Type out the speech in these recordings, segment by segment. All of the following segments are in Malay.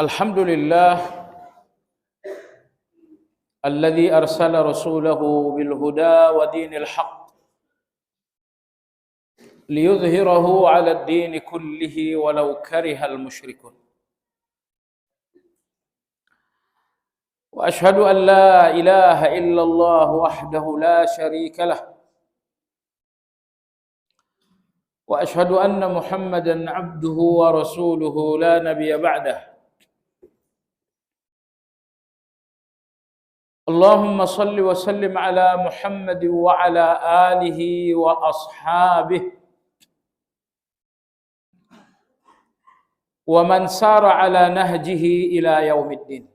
Alhamdulillah alladzi arsala rasulahu bil huda wa dinil haqq liyudhhirahu 'ala ad-din kullihi walau karihal musyrikun. Wa ashhadu an la ilaha illallah wahdahu la syarika lah. Wa ashhadu anna Muhammadan 'abduhu wa rasuluhu la nabiyya ba'dahu. Allahumma salli wa sallim ala Muhammad wa ala alihi wa ashabihi wa man sara ala nahjihi ila yaumiddin.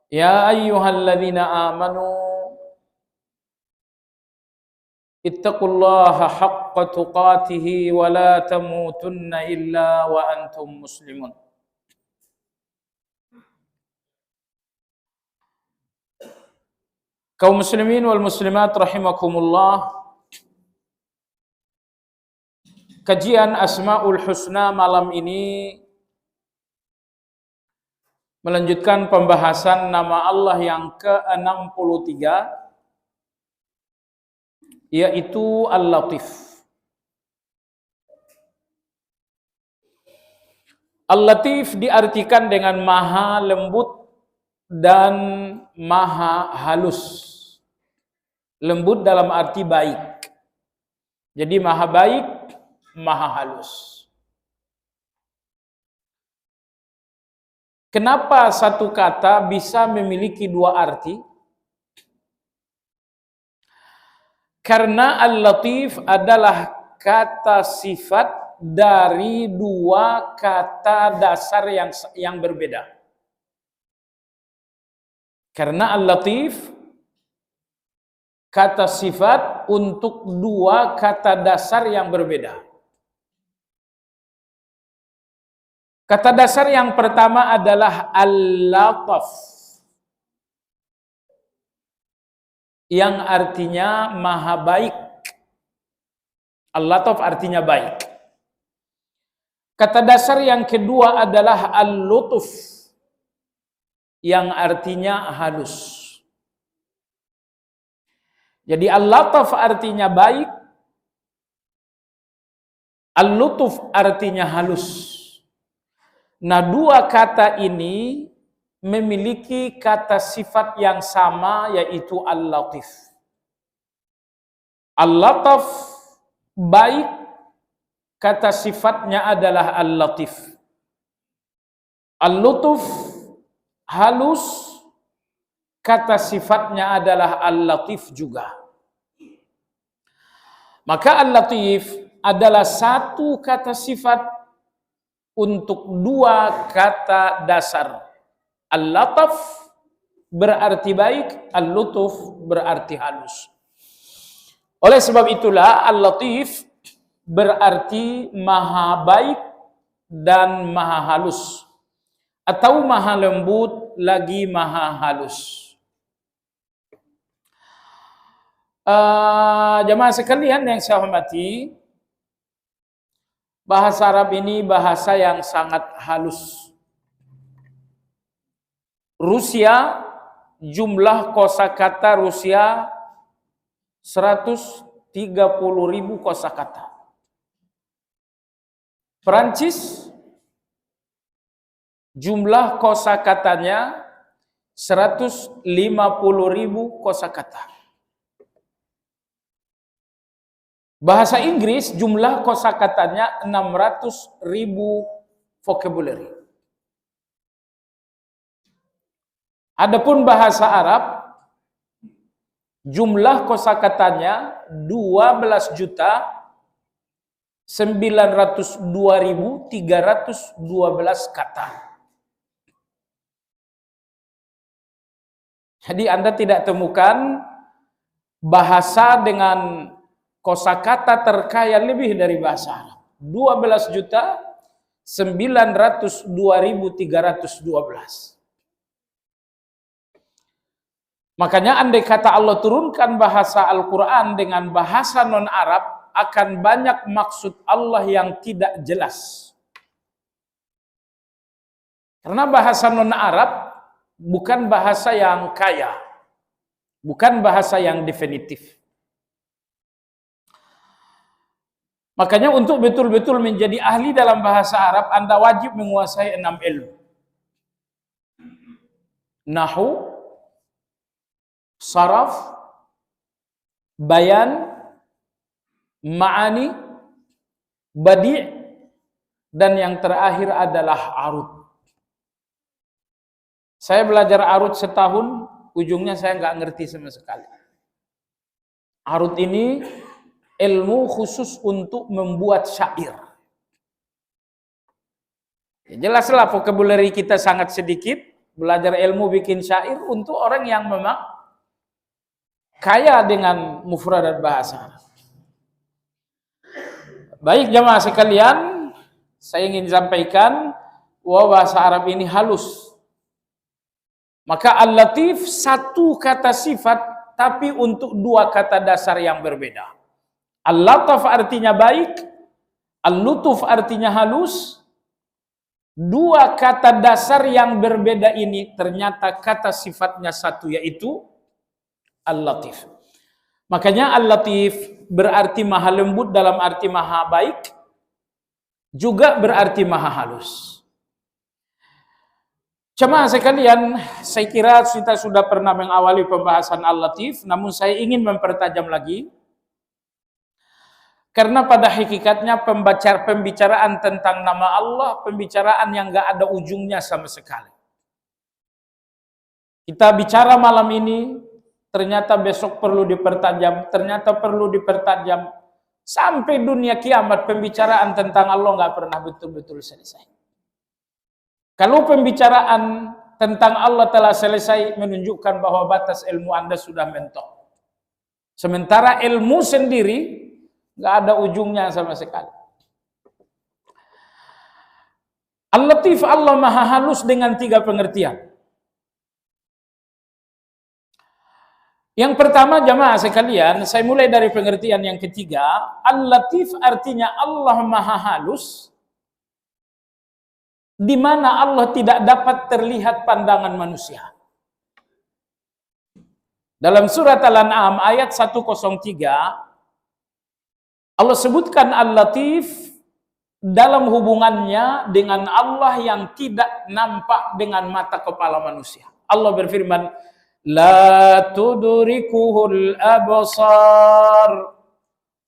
Ya ayyuhalladzina amanu ittaqullaha haqqa tuqatih wa la tamutunna illa wa antum muslimun. Kaum muslimin wal muslimat rahimakumullah. Kajian Asmaul Husna malam ini melanjutkan pembahasan nama Allah yang ke-63, yaitu Al-Latif. Al-Latif diartikan dengan maha lembut dan maha halus. Lembut dalam arti baik. Jadi maha baik, maha halus. Kenapa satu kata bisa memiliki dua arti? Karena Al-Latif adalah kata sifat dari dua kata dasar yang berbeda. Karena Al-Latif kata sifat untuk dua kata dasar yang berbeda. Kata dasar yang pertama adalah Al-Lataf, yang artinya maha baik. Al-Lataf artinya baik. Kata dasar yang kedua adalah Al-Lutuf, yang artinya halus. Jadi Al-Lataf artinya baik, Al-Lutuf artinya halus. Nah, dua kata ini memiliki kata sifat yang sama, yaitu Al-Latif. Al-Lataf baik, kata sifatnya adalah Al-Latif. Al-Lutuf halus, kata sifatnya adalah Al-Latif juga. Maka Al-Latif adalah satu kata sifat untuk dua kata dasar. Al-Lataf berarti baik, Al-Lutuf berarti halus. Oleh sebab itulah Al-Latif berarti maha baik dan maha halus, atau maha lembut lagi maha halus. Jemaah sekalian yang saya hormati, bahasa Arab ini bahasa yang sangat halus. Rusia, jumlah kosakata Rusia 130.000 kosakata. Perancis, jumlah kosakatanya 150.000 kosakata. Bahasa Inggris, jumlah kosakatanya 600.000 vocabulary. Adapun bahasa Arab, jumlah kosakatanya 12.902.312 kata. Jadi Anda tidak temukan bahasa dengan kosakata terkaya lebih dari bahasa Arab. 12.902.312. Makanya andai kata Allah turunkan bahasa Al-Quran dengan bahasa non-Arab, akan banyak maksud Allah yang tidak jelas. Karena bahasa non-Arab bukan bahasa yang kaya, bukan bahasa yang definitif. Makanya untuk betul-betul menjadi ahli dalam bahasa Arab, Anda wajib menguasai 6 ilmu. Nahu, saraf, bayan, ma'ani, badi', dan yang terakhir adalah arud. Saya belajar arud setahun, ujungnya saya nggak ngerti sama sekali. Arud ini ilmu khusus untuk membuat syair. Ya, jelaslah vocabulary kita sangat sedikit, belajar ilmu bikin syair untuk orang yang memang kaya dengan mufradat bahasa. Baik jamaah sekalian, saya ingin sampaikan bahwa bahasa Arab ini halus. Maka al-latif satu kata sifat tapi untuk 2 kata dasar yang berbeda. Al-lataf artinya baik, al-lutuf artinya halus. 2 kata dasar yang berbeda ini ternyata kata sifatnya satu, yaitu al-latif. Makanya al-latif berarti maha lembut dalam arti maha baik, juga berarti maha halus. Jemaah sekalian, saya kira kita sudah pernah mengawali pembahasan al-latif, namun saya ingin mempertajam lagi. Karena pada hakikatnya pembicaraan tentang nama Allah, pembicaraan yang gak ada ujungnya sama sekali. Kita bicara malam ini, ternyata besok perlu dipertajam, ternyata perlu dipertajam. Sampai dunia kiamat pembicaraan tentang Allah gak pernah betul-betul selesai. Kalau pembicaraan tentang Allah telah selesai, menunjukkan bahwa batas ilmu Anda sudah mentok. Sementara ilmu sendiri nggak ada ujungnya sama sekali. Al-Latif, Allah maha halus dengan 3 pengertian. Yang pertama jamaah sekalian, saya mulai dari pengertian yang ketiga. Al-Latif artinya Allah maha halus, di mana Allah tidak dapat terlihat pandangan manusia. Dalam surat Al-An'am ayat 103, Allah sebutkan Al-Latif dalam hubungannya dengan Allah yang tidak nampak dengan mata kepala manusia. Allah berfirman, La tudrikuhul absar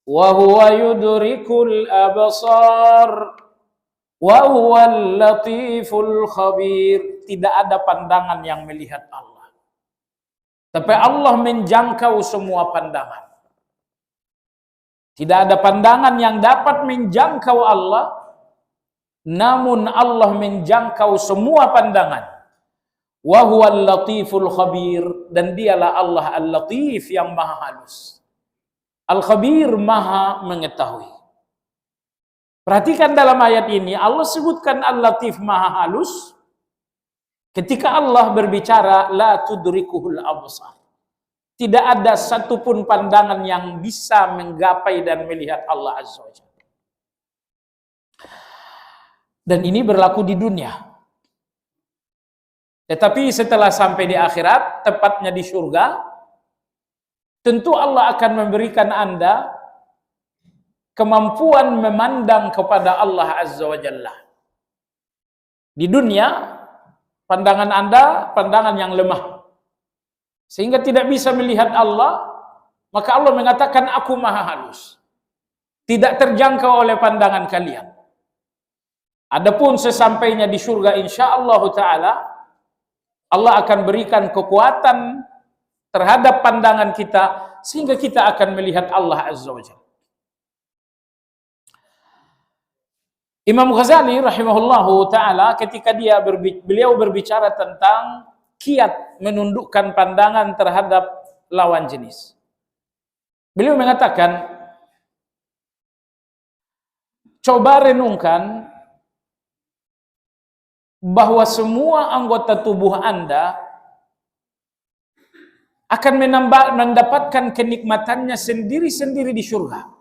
wa huwa yudrikul absar wa huwal latiful khabir. Tidak ada pandangan yang melihat Allah, tapi Allah menjangkau semua pandangan. Tidak ada pandangan yang dapat menjangkau Allah, namun Allah menjangkau semua pandangan. Wa huwal latiful khabir, dan dialah Allah al-latif yang maha halus, al-khabir maha mengetahui. Perhatikan dalam ayat ini, Allah sebutkan Al-Latif maha halus. Ketika Allah berbicara, la tudrikuhul absar. Tidak ada satupun pandangan yang bisa menggapai dan melihat Allah Azza wa Jalla. Dan ini berlaku di dunia. Tetapi setelah sampai di akhirat, tepatnya di surga, tentu Allah akan memberikan Anda kemampuan memandang kepada Allah Azza wa Jalla. Di dunia, pandangan Anda pandangan yang lemah, sehingga tidak bisa melihat Allah. Maka Allah mengatakan, aku maha halus, tidak terjangkau oleh pandangan kalian. Adapun sesampainya di surga, insyaallah ta'ala, Allah akan berikan kekuatan terhadap pandangan kita, sehingga kita akan melihat Allah Azza wa Jalla. Imam Ghazali rahimahullahu ta'ala ketika beliau berbicara tentang kiat menundukkan pandangan terhadap lawan jenis, beliau mengatakan, coba renungkan bahwa semua anggota tubuh Anda akan mendapatkan kenikmatannya sendiri-sendiri di surga.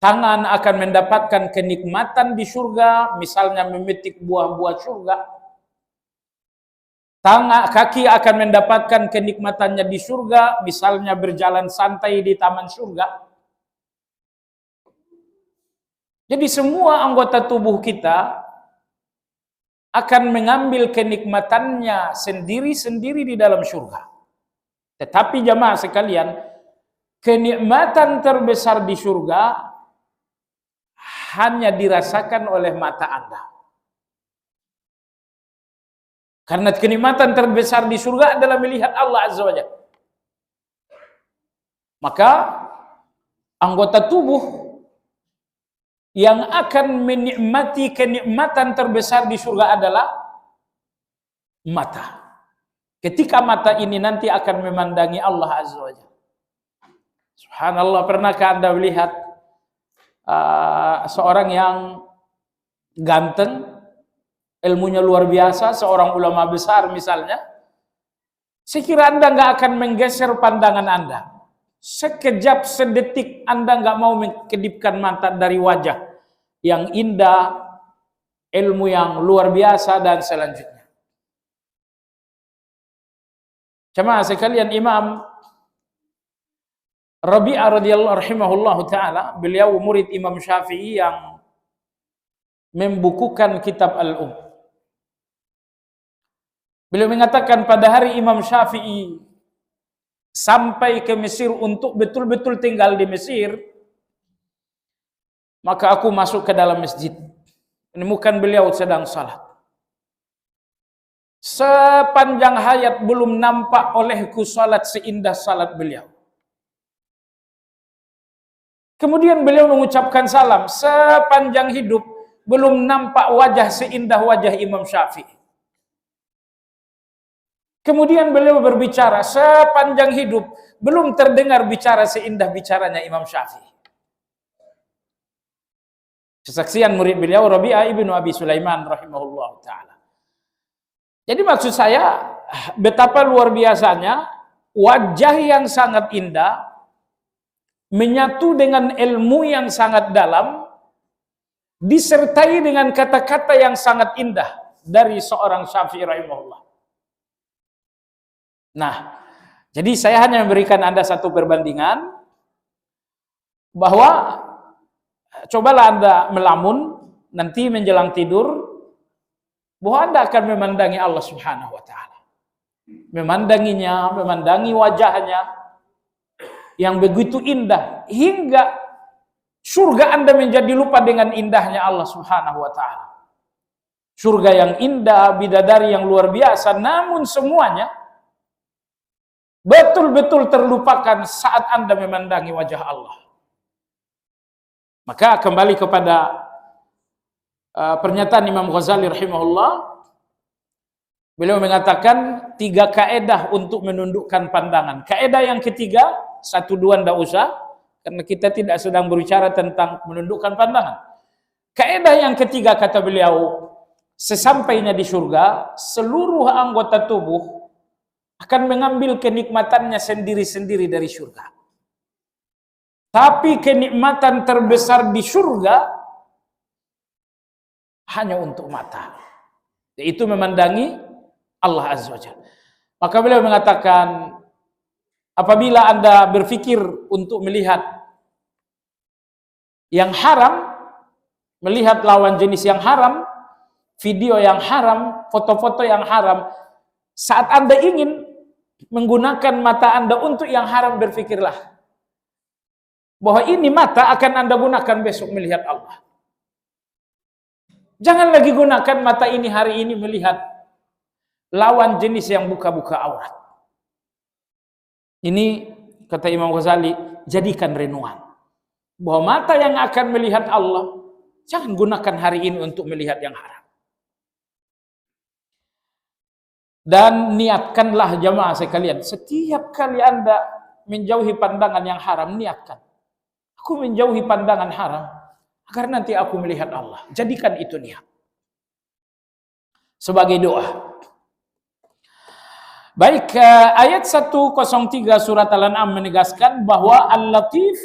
Tangan akan mendapatkan kenikmatan di surga, misalnya memetik buah-buah surga. Kaki akan mendapatkan kenikmatannya di surga, misalnya berjalan santai di taman surga. Jadi semua anggota tubuh kita akan mengambil kenikmatannya sendiri-sendiri di dalam surga. Tetapi jamaah sekalian, kenikmatan terbesar di surga hanya dirasakan oleh mata Anda. Karena kenikmatan terbesar di surga adalah melihat Allah Azza wa Jalla. Maka anggota tubuh yang akan menikmati kenikmatan terbesar di surga adalah mata. Ketika mata ini nanti akan memandangi Allah Azza wa Jalla. Subhanallah, pernahkah Anda melihat seorang yang ganteng, ilmunya luar biasa, seorang ulama besar misalnya, saya kira Anda nggak akan menggeser pandangan Anda. Sekejap, sedetik Anda nggak mau mengkedipkan mata dari wajah yang indah, ilmu yang luar biasa, dan selanjutnya. Jemaah sekalian, Imam Rabi'ah radhiyallahu rahimahullahu taala, beliau murid Imam Syafi'i yang membukukan kitab Al-Um. Beliau mengatakan, pada hari Imam Syafi'i sampai ke Mesir untuk betul-betul tinggal di Mesir, maka aku masuk ke dalam masjid, menemukan beliau sedang salat. Sepanjang hayat belum nampak olehku salat seindah salat beliau. Kemudian beliau mengucapkan salam, sepanjang hidup belum nampak wajah seindah wajah Imam Syafi'i. Kemudian beliau berbicara, sepanjang hidup belum terdengar bicara seindah bicaranya Imam Syafi'i. Kesaksian murid beliau Rabi'ah ibnu Abi Sulaiman rahimahullah ta'ala. Jadi maksud saya, betapa luar biasanya wajah yang sangat indah menyatu dengan ilmu yang sangat dalam, disertai dengan kata-kata yang sangat indah dari seorang Syafi'i rahimahullah. Nah, jadi saya hanya memberikan Anda satu perbandingan bahwa cobalah Anda melamun nanti menjelang tidur bahwa Anda akan memandangi Allah Subhanahu wa taala. Memandanginya, memandangi wajahnya yang begitu indah hingga surga Anda menjadi lupa dengan indahnya Allah Subhanahu wa taala. Surga yang indah, bidadari yang luar biasa, namun semuanya betul-betul terlupakan saat Anda memandangi wajah Allah. Maka kembali kepada pernyataan Imam Ghazali rahimahullah, beliau mengatakan 3 kaedah untuk menundukkan pandangan. Kaedah yang ketiga, 1, 2 ndak usah, karena kita tidak sedang berbicara tentang menundukkan pandangan. Kaedah yang ketiga, kata beliau, sesampainya di surga, seluruh anggota tubuh akan mengambil kenikmatannya sendiri-sendiri dari surga. Tapi kenikmatan terbesar di surga hanya untuk mata, yaitu memandangi Allah Azza wa Jalla. Maka beliau mengatakan, apabila Anda berpikir untuk melihat yang haram, melihat lawan jenis yang haram, video yang haram, foto-foto yang haram, saat Anda ingin menggunakan mata Anda untuk yang haram, berpikirlah bahwa ini mata akan Anda gunakan besok melihat Allah. Jangan lagi gunakan mata ini hari ini melihat lawan jenis yang buka-buka aurat. Ini kata Imam Ghazali, jadikan renungan bahwa mata yang akan melihat Allah, jangan gunakan hari ini untuk melihat yang haram. Dan niatkanlah jamaah sekalian, setiap kali Anda menjauhi pandangan yang haram, niatkan, aku menjauhi pandangan haram agar nanti aku melihat Allah. Jadikan itu niat sebagai doa. Baik, ayat 103 surat Al-An'am menegaskan bahwa Al-Latif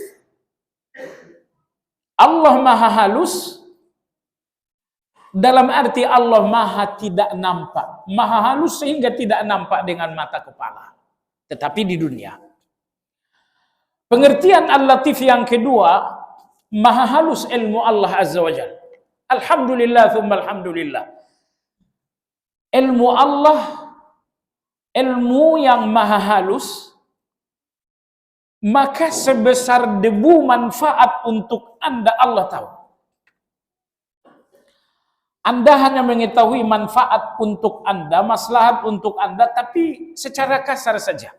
Allah maha halus dalam arti Allah maha tidak nampak. Maha halus sehingga tidak nampak dengan mata kepala. Tetapi di dunia. Pengertian Al-Latif yang kedua, maha halus ilmu Allah Azza wa Jalla. Alhamdulillah thumma alhamdulillah. Ilmu Allah, ilmu yang maha halus, maka sebesar debu manfaat untuk Anda Allah tahu. Anda hanya mengetahui manfaat untuk Anda, maslahat untuk Anda, tapi secara kasar saja.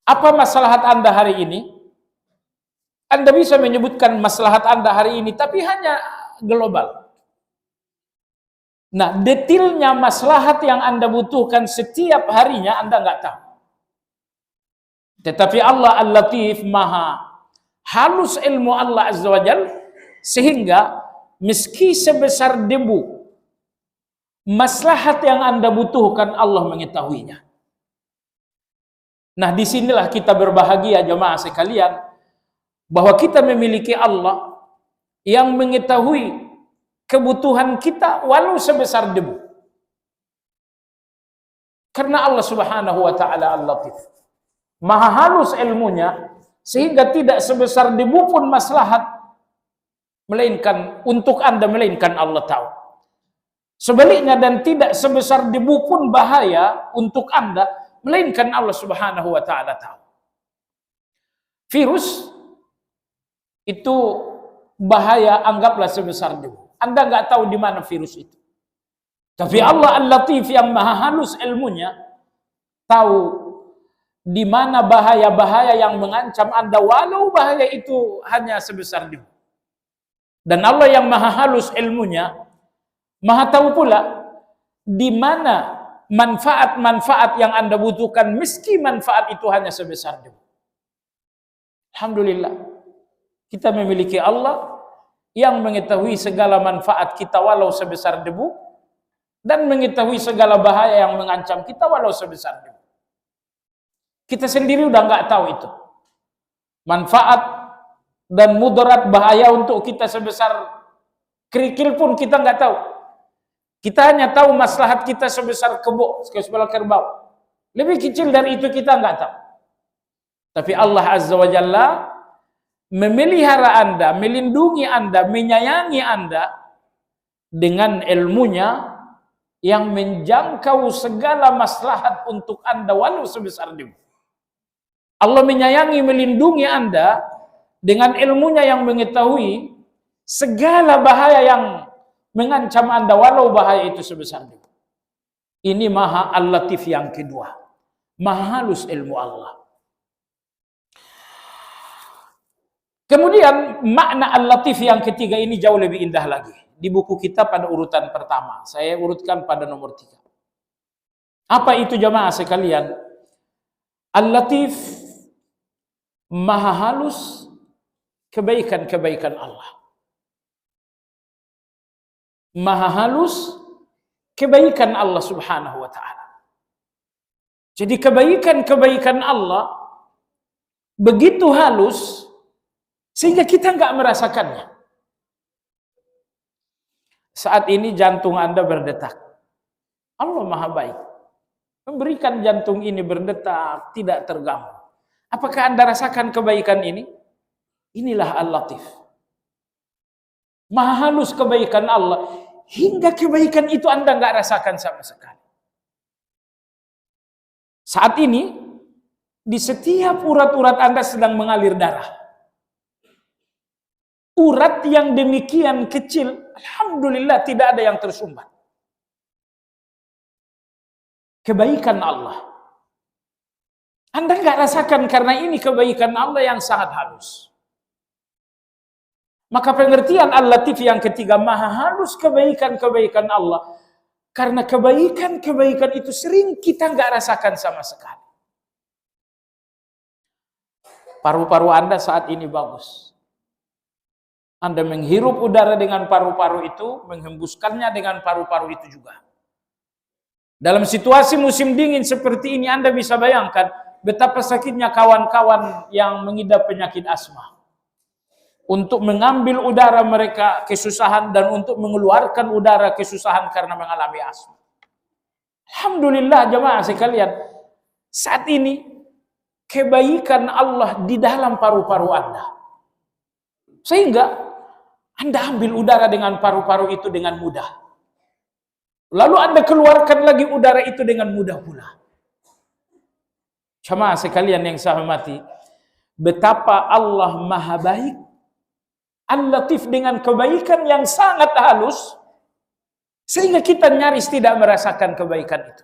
Apa maslahat Anda hari ini? Anda bisa menyebutkan maslahat Anda hari ini, tapi hanya global. Nah, detailnya maslahat yang Anda butuhkan setiap harinya Anda nggak tahu. Tetapi Allah Al-Latif maha halus ilmu Allah Azza wa Jalla, sehingga meski sebesar debu, maslahat yang Anda butuhkan Allah mengetahuinya. Nah, disinilah kita berbahagia jemaah sekalian, bahwa kita memiliki Allah yang mengetahui kebutuhan kita walau sebesar debu. Karena Allah Subhanahu wa taala Al-Latif, maha halus ilmunya, sehingga tidak sebesar debu pun maslahat melainkan untuk Anda, melainkan Allah tahu. Sebaliknya, dan tidak sebesar debu pun bahaya untuk Anda, melainkan Allah Subhanahu wa taala tahu. Virus itu bahaya, anggaplah sebesar debu. Anda nggak tahu di mana virus itu. Tapi Allah Al-Latif yang maha halus ilmunya tahu di mana bahaya-bahaya yang mengancam Anda, walau bahaya itu hanya sebesar debu. Dan Allah yang maha halus ilmunya maha tahu pula di mana manfaat-manfaat yang Anda butuhkan, meski manfaat itu hanya sebesar debu. Alhamdulillah, kita memiliki Allah yang mengetahui segala manfaat kita walau sebesar debu, dan mengetahui segala bahaya yang mengancam kita walau sebesar debu. Kita sendiri udah nggak tahu itu. Manfaat dan mudarat bahaya untuk kita sebesar kerikil pun kita nggak tahu. Kita hanya tahu maslahat kita sebesar kepala kerbau. Lebih kecil dari itu kita nggak tahu. Tapi Allah Azza wa Jalla memelihara Anda, melindungi Anda, menyayangi Anda dengan ilmunya yang menjangkau segala maslahat untuk Anda walau sebesar debu. Allah menyayangi, melindungi Anda dengan ilmunya yang mengetahui segala bahaya yang mengancam Anda walau bahaya itu sebesar debu. Ini maha Al-Latif yang kedua, maha halus ilmu Allah. Kemudian makna Al-Latif yang ketiga ini jauh lebih indah lagi. Di buku kita pada urutan pertama, saya urutkan pada nomor 3. Apa itu jamaah sekalian? Al-Latif maha halus kebaikan-kebaikan Allah. Maha halus kebaikan Allah Subhanahu wa taala. Jadi kebaikan-kebaikan Allah begitu halus sehingga kita nggak merasakannya. Saat ini jantung Anda berdetak. Allah maha baik, memberikan jantung ini berdetak tidak terganggu. Apakah Anda rasakan kebaikan ini? Inilah Al-Latif. Maha halus kebaikan Allah, hingga kebaikan itu Anda nggak rasakan sama sekali. Saat ini, di setiap urat-urat Anda sedang mengalir darah. Urat yang demikian kecil, alhamdulillah tidak ada yang tersumbat. Kebaikan Allah. Anda nggak rasakan karena ini kebaikan Allah yang sangat halus. Maka pengertian Al-Latif yang ketiga, maha halus kebaikan-kebaikan Allah. Karena kebaikan-kebaikan itu sering kita nggak rasakan sama sekali. Paru-paru Anda saat ini bagus. Anda menghirup udara dengan paru-paru itu, menghembuskannya dengan paru-paru itu juga. Dalam situasi musim dingin seperti ini, Anda bisa bayangkan betapa sakitnya kawan-kawan yang mengidap penyakit asma. untuk mengambil udara mereka kesusahan dan untuk mengeluarkan udara kesusahan karena mengalami asma. Alhamdulillah jemaah sekalian, saat ini kebaikan Allah di dalam paru-paru Anda. Sehingga Anda ambil udara dengan paru-paru itu dengan mudah. Lalu Anda keluarkan lagi udara itu dengan mudah pula. Jemaah sekalian yang saya hormati, betapa Allah Maha Baik, Al-Latif dengan kebaikan yang sangat halus, sehingga kita nyaris tidak merasakan kebaikan itu.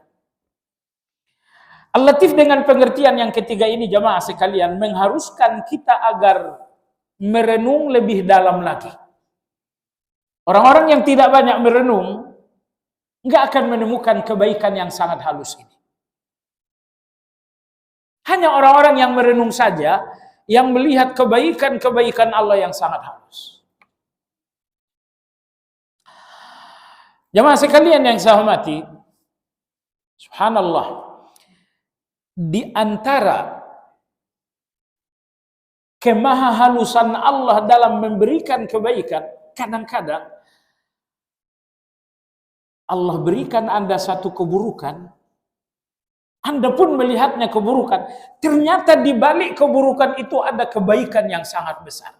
Al-Latif dengan pengertian yang ketiga ini jemaah sekalian mengharuskan kita agar merenung lebih dalam lagi. Orang-orang yang tidak banyak merenung nggak akan menemukan kebaikan yang sangat halus ini. Hanya orang-orang yang merenung saja yang melihat kebaikan-kebaikan Allah yang sangat halus. Jemaah sekalian yang saya hormati, subhanallah, di antara kemahahalusan Allah dalam memberikan kebaikan, kadang-kadang Allah berikan Anda satu keburukan, Anda pun melihatnya keburukan. Ternyata di balik keburukan itu ada kebaikan yang sangat besar.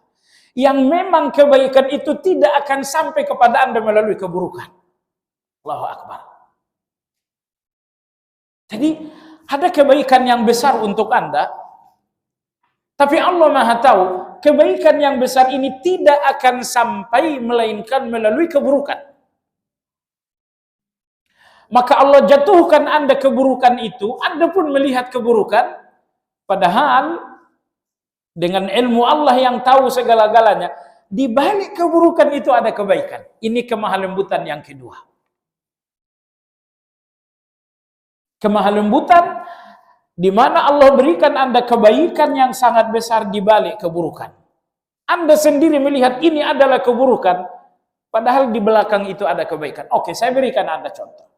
Yang memang kebaikan itu tidak akan sampai kepada Anda melalui keburukan. Allahu Akbar. Jadi ada kebaikan yang besar untuk Anda, tapi Allah Maha tahu kebaikan yang besar ini tidak akan sampai melainkan melalui keburukan. Maka Allah jatuhkan Anda keburukan itu, Anda pun melihat keburukan, padahal dengan ilmu Allah yang tahu segala-galanya, di balik keburukan itu ada kebaikan. Ini kemahalembutan yang kedua. Kemahalembutan di mana Allah berikan Anda kebaikan yang sangat besar di balik keburukan. Anda sendiri melihat ini adalah keburukan, padahal di belakang itu ada kebaikan. Oke, saya berikan Anda contoh.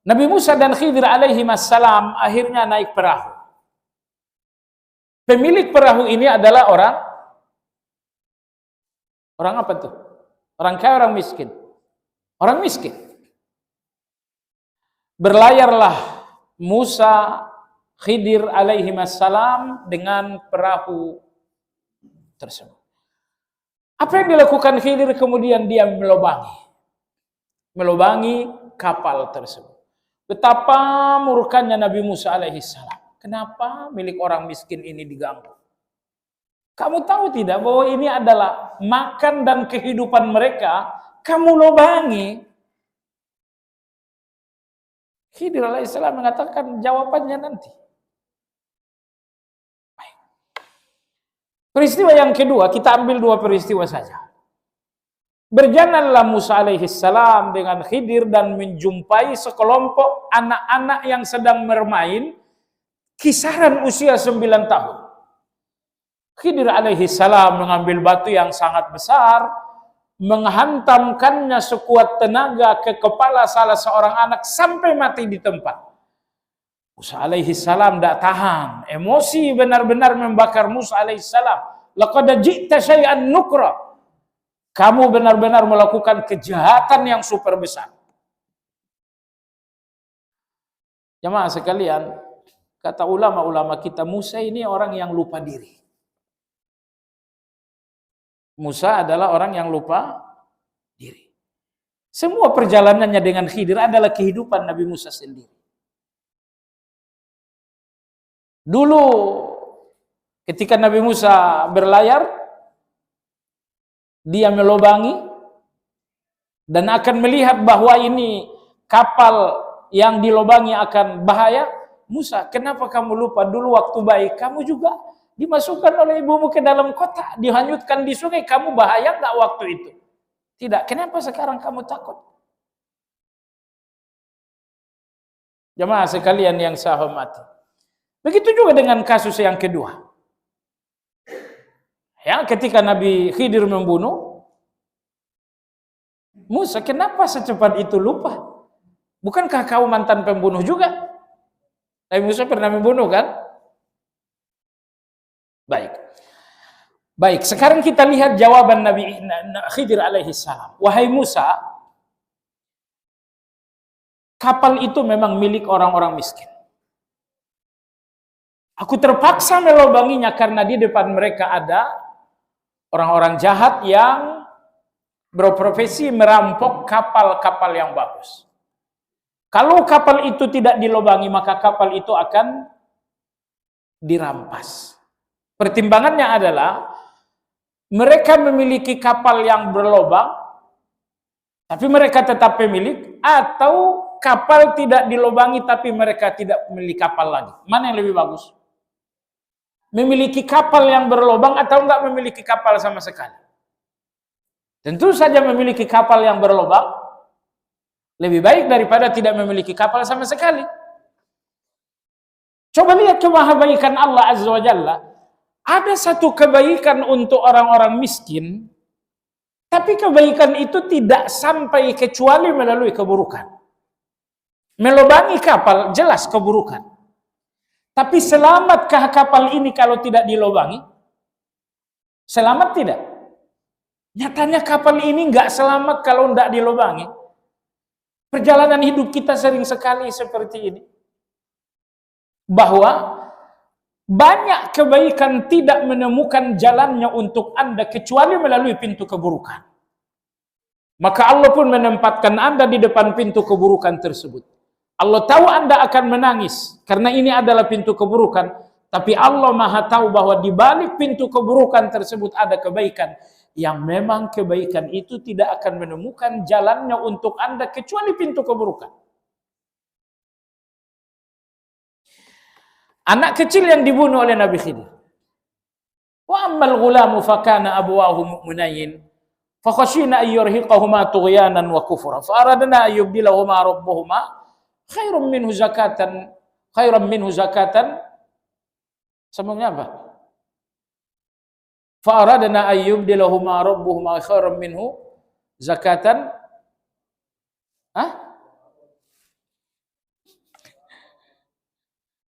Nabi Musa dan Khidir alaihi wassalam akhirnya naik perahu. Pemilik perahu ini adalah orang apa tuh? Orang kaya, orang miskin? Orang miskin. Berlayarlah Musa, Khidir alaihi wassalam dengan perahu tersebut. Apa yang dilakukan Khidir? Kemudian dia melubangi kapal tersebut. Betapa murkanya Nabi Musa alaihissalam. Kenapa milik orang miskin ini diganggu? Kamu tahu tidak bahwa ini adalah makan dan kehidupan mereka, kamu lubangi? Khidir alaihissalam mengatakan jawabannya nanti. Baik. Peristiwa yang kedua, kita ambil dua peristiwa saja. Berjalanlah Musa alaihissalam dengan Khidir dan menjumpai sekelompok anak-anak yang sedang bermain, kisaran usia 9 tahun. Khidir alaihissalam mengambil batu yang sangat besar, menghantamkannya sekuat tenaga ke kepala salah seorang anak sampai mati di tempat. Musa alaihissalam tidak tahan, emosi benar-benar membakar Musa alaihissalam. Laqad ji'ta syai'an nukra. Kamu benar-benar melakukan kejahatan yang super besar. Jemaah sekalian, kata ulama-ulama kita, Musa ini orang yang lupa diri. Musa adalah orang yang lupa diri. Semua perjalanannya dengan Khidir adalah kehidupan Nabi Musa sendiri. Dulu ketika Nabi Musa berlayar, dia melubangi dan akan melihat bahwa ini kapal yang dilubangi akan bahaya. Musa, kenapa kamu lupa dulu waktu baik kamu juga dimasukkan oleh ibumu ke dalam kota, dihanyutkan di sungai, kamu bahaya nggak waktu itu? Tidak, kenapa sekarang kamu takut? Jemaah sekalian yang saya hormati, begitu juga dengan kasus yang kedua. Ya, ketika Nabi Khidir membunuh Musa, kenapa secepat itu lupa? Bukankah kau mantan pembunuh juga? Nabi Musa pernah membunuh kan? Baik. Baik, sekarang kita lihat jawaban Nabi Khidir alaihi salam. Wahai Musa, kapal itu memang milik orang-orang miskin. Aku terpaksa melobanginya karena di depan mereka ada orang-orang jahat yang berprofesi merampok kapal-kapal yang bagus. Kalau kapal itu tidak dilobangi, maka kapal itu akan dirampas. Pertimbangannya adalah mereka memiliki kapal yang berlobang, tapi mereka tetap pemilik, atau kapal tidak dilobangi tapi mereka tidak memiliki kapal lagi. Mana yang lebih bagus? Memiliki kapal yang berlobang atau enggak memiliki kapal sama sekali? Tentu saja memiliki kapal yang berlobang lebih baik daripada tidak memiliki kapal sama sekali. Coba lihat kebaikan Allah Azza wa Jalla. Ada satu kebaikan untuk orang-orang miskin, tapi kebaikan itu tidak sampai kecuali melalui keburukan. Melobangi kapal jelas keburukan. Tapi selamatkah kapal ini kalau tidak dilobangi? Selamat tidak? Nyatanya kapal ini nggak selamat kalau tidak dilobangi. Perjalanan hidup kita sering sekali seperti ini. Bahwa banyak kebaikan tidak menemukan jalannya untuk Anda kecuali melalui pintu keburukan. Maka Allah pun menempatkan Anda di depan pintu keburukan tersebut. Allah tahu Anda akan menangis karena ini adalah pintu keburukan, tapi Allah Maha tahu bahwa di balik pintu keburukan tersebut ada kebaikan yang memang kebaikan itu tidak akan menemukan jalannya untuk Anda kecuali pintu keburukan. Anak kecil yang dibunuh oleh Nabi Khidir. Wa ammal ghulamu fakana abuwahu mu'minain fa khashina ay yurhiqahuma tughyanan wa kufra fa aradna ay yubdilahuma rabbuhuma khairan minhu zakatan Sambungnya apa? Fa aradna ay yubdilahuma rabbuhuma khairan minhu zakatan.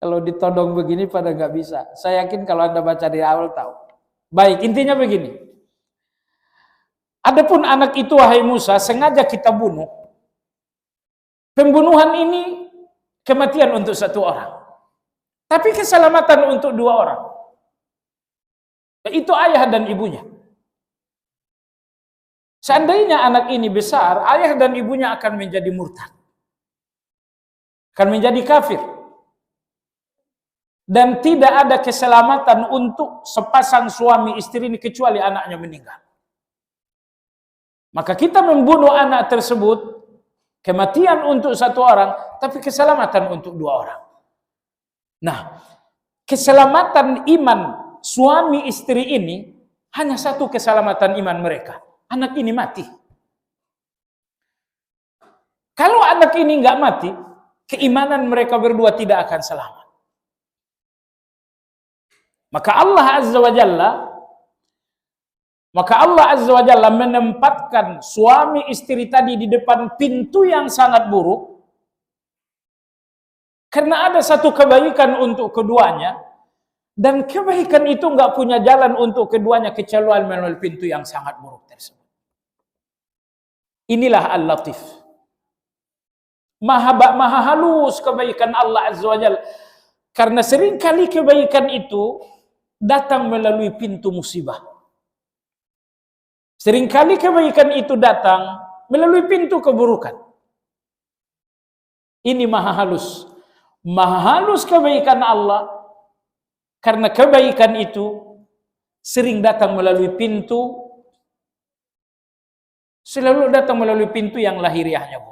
Kalau ditodong begini pada nggak bisa. Saya yakin kalau Anda baca di awal tahu. Baik, intinya begini. Adapun anak itu, wahai Musa, sengaja kita bunuh. Pembunuhan ini kematian untuk satu orang. Tapi keselamatan untuk dua orang. Itu ayah dan ibunya. Seandainya anak ini besar, ayah dan ibunya akan menjadi murtad. Akan menjadi kafir. Dan tidak ada keselamatan untuk sepasang suami istri ini kecuali anaknya meninggal. Maka kita membunuh anak tersebut, kematian untuk satu orang, tapi keselamatan untuk dua orang. Nah, keselamatan iman suami istri ini hanya satu keselamatan iman mereka. Anak ini mati. Kalau anak ini nggak mati, keimanan mereka berdua tidak akan selamat. Maka Allah Azza wa Jalla menempatkan suami istri tadi di depan pintu yang sangat buruk karena ada satu kebaikan untuk keduanya, dan kebaikan itu nggak punya jalan untuk keduanya kecuali melalui pintu yang sangat buruk tersebut. Inilah Al-Latif. Maha halus kebaikan Allah Azza wa Jalla, karena seringkali kebaikan itu datang melalui pintu musibah. Seringkali kebaikan itu datang melalui pintu keburukan. Ini maha halus. Maha halus kebaikan Allah, karena kebaikan itu sering datang melalui pintu, selalu datang melalui pintu yang lahiriahnya.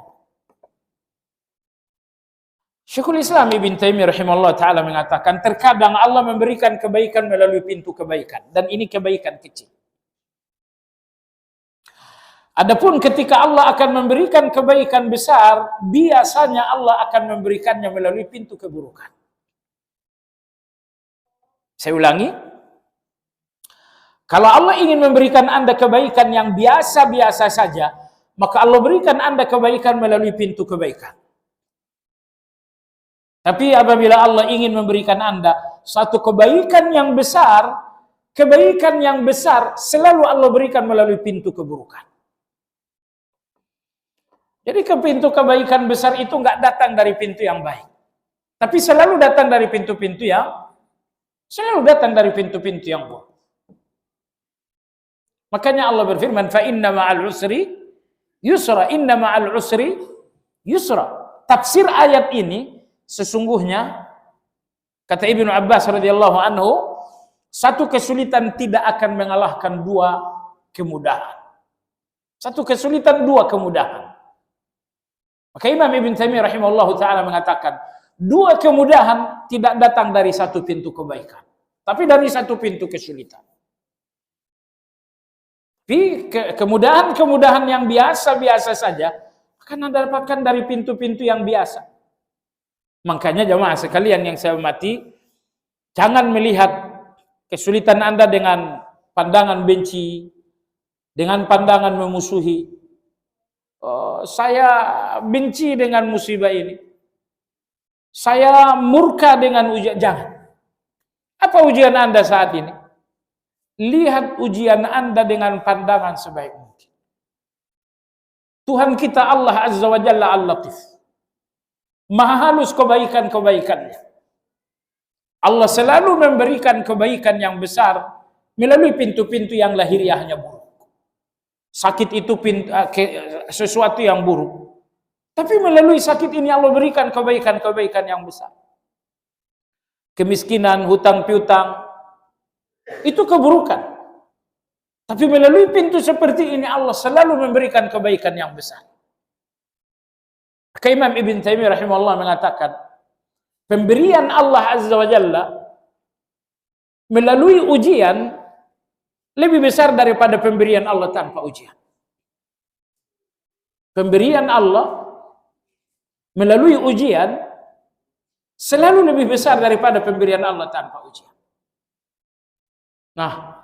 Syekhul Islam Ibn Taimiyah rahimahullah ta'ala mengatakan, terkadang Allah memberikan kebaikan melalui pintu kebaikan, dan ini kebaikan kecil. Adapun ketika Allah akan memberikan kebaikan besar, biasanya Allah akan memberikannya melalui pintu keburukan. Saya ulangi, kalau Allah ingin memberikan Anda kebaikan yang biasa-biasa saja, maka Allah berikan Anda kebaikan melalui pintu kebaikan. Tapi apabila Allah ingin memberikan Anda satu kebaikan yang besar, kebaikan yang besar selalu Allah berikan melalui pintu keburukan. Jadi ke pintu kebaikan besar itu nggak datang dari pintu yang baik, tapi selalu datang dari pintu-pintu yang buruk. Makanya Allah berfirman, fa inna ma'al usri yusra, inna ma'al usri yusra. Tafsir ayat ini sesungguhnya kata Ibnu Abbas radhiyallahu anhu, satu kesulitan tidak akan mengalahkan dua kemudahan. Satu kesulitan, dua kemudahan. Maka Imam Ibn Taimiyah rahimahullahu taala mengatakan, dua kemudahan tidak datang dari satu pintu kebaikan, tapi dari satu pintu kesulitan. Tapi kemudahan-kemudahan yang biasa-biasa saja akan Anda dapatkan dari pintu-pintu yang biasa. Makanya jemaah sekalian yang saya hormati, jangan melihat kesulitan Anda dengan pandangan benci, dengan pandangan memusuhi. Saya benci dengan musibah ini. Saya murka dengan ujian. Jangan. Apa ujian Anda saat ini? Lihat ujian Anda dengan pandangan sebaik mungkin. Tuhan kita Allah Azza wa Jalla Al-Latif. Maha halus kebaikan-kebaikannya. Allah selalu memberikan kebaikan yang besar melalui pintu-pintu yang lahiriahnya buruk. Sakit itu sesuatu yang buruk. Tapi melalui sakit ini Allah berikan kebaikan-kebaikan yang besar. Kemiskinan, hutang piutang, itu keburukan. Tapi melalui pintu seperti ini Allah selalu memberikan kebaikan yang besar. Maka Imam Ibn Taimiyah rahimahullah mengatakan, pemberian Allah Azza wa Jalla melalui ujian lebih besar daripada pemberian Allah tanpa ujian. Pemberian Allah melalui ujian selalu lebih besar daripada pemberian Allah tanpa ujian. Nah,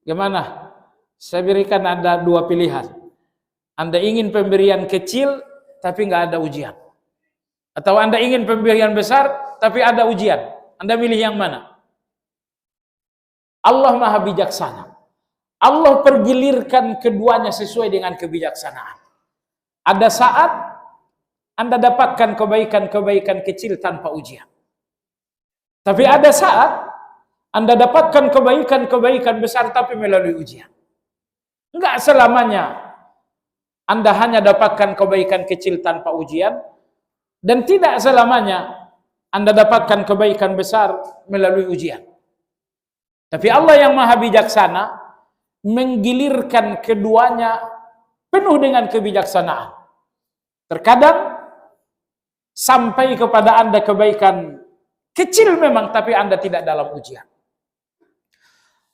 gimana? Saya berikan Anda dua pilihan. Anda ingin pemberian kecil tapi nggak ada ujian, atau Anda ingin pemberian besar tapi ada ujian. Anda pilih yang mana? Allah Maha Bijaksana. Allah pergilirkan keduanya sesuai dengan kebijaksanaan. Ada saat Anda dapatkan kebaikan-kebaikan kecil tanpa ujian. Tapi ada saat Anda dapatkan kebaikan-kebaikan besar tapi melalui ujian. Enggak selamanya Anda hanya dapatkan kebaikan kecil tanpa ujian, dan tidak selamanya Anda dapatkan kebaikan besar melalui ujian. Tapi Allah yang Maha Bijaksana menggilirkan keduanya penuh dengan kebijaksanaan. Terkadang sampai kepada Anda kebaikan kecil memang, tapi Anda tidak dalam ujian.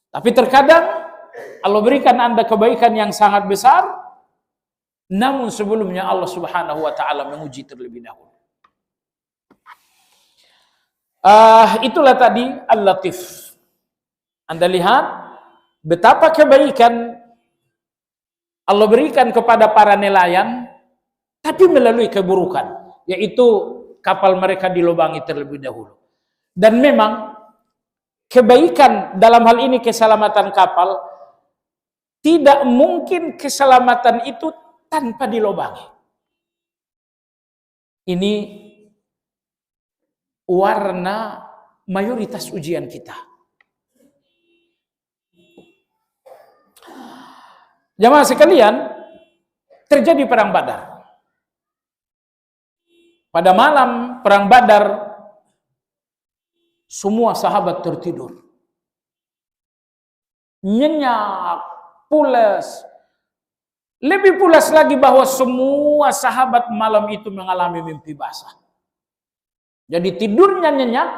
Tapi terkadang Allah berikan Anda kebaikan yang sangat besar, namun sebelumnya Allah Subhanahu wa taala menguji terlebih dahulu. Itulah tadi Al-Latif. Anda lihat betapa kebaikan Allah berikan kepada para nelayan, tapi melalui keburukan, yaitu kapal mereka dilubangi terlebih dahulu. Dan memang kebaikan dalam hal ini keselamatan kapal, tidak mungkin keselamatan itu tanpa dilubangi. Ini warna mayoritas ujian kita. Jamaah sekalian, terjadi perang Badar. Pada malam perang Badar, semua sahabat tertidur. Nyenyak, pulas. Lebih pulas lagi bahwa semua sahabat malam itu mengalami mimpi basah. Jadi tidurnya nyenyak,